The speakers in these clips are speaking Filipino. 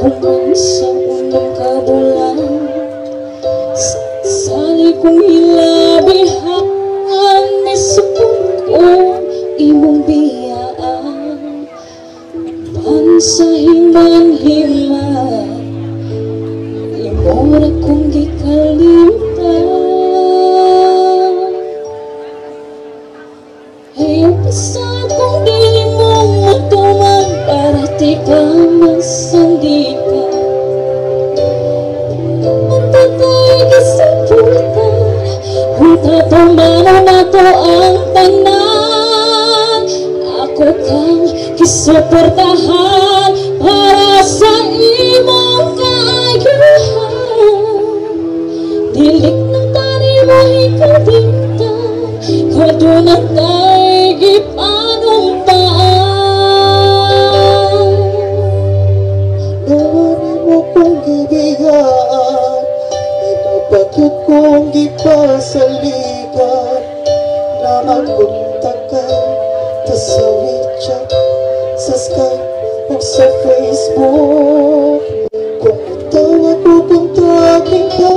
Human sa unang kabulan, sali kong hilabihan, may supong ko imong biyaan. Pansahin man himan, imo ra kong gikalimtan. Ayaw pasad kong dili mong matuman, para di ka masandika. Magtatay kasiputan, kung tatumano na to ang tanan. Ako kang kisuportahan para sa imong kaayuhan. Dilik ng tari mo ikabintan, kadunang tayo gipanumpaan. Nawarin mo kong gibigan, inapagyod kong gipasaligan. Nakapunta ka sa WeChat, sa Skype o sa Facebook. Kung tawag mo kung tawagin ka,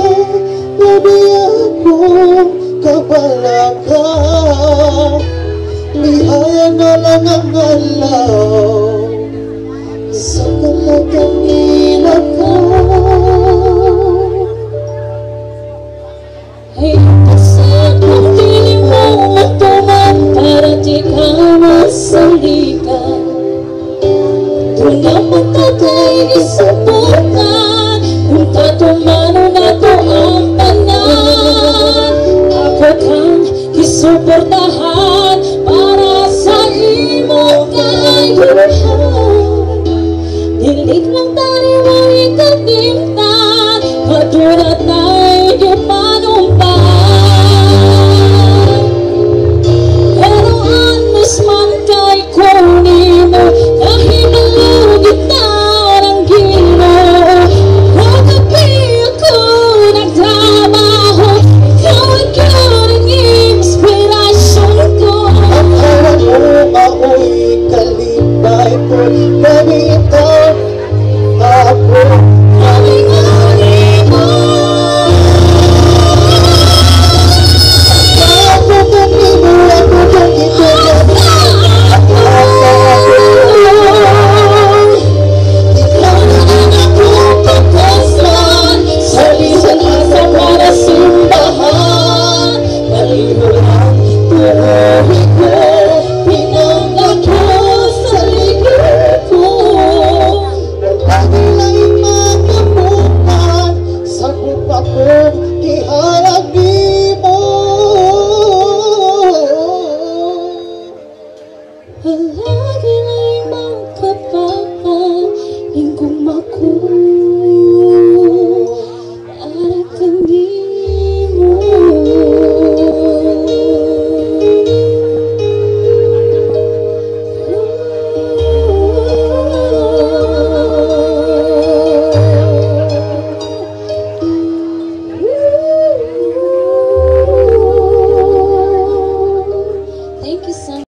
labihan mong kabalaga. Lihaya na lang ang alaw sa talagang ilagaw. Ay pasad kung dili mo matuman, para di ka masalikan. Doon naman tatay isubukan, kung tatumano na to ang tanan. Ako kang isuportahan para sa imong kaayuhan. Dilig lang tayo mo ikagim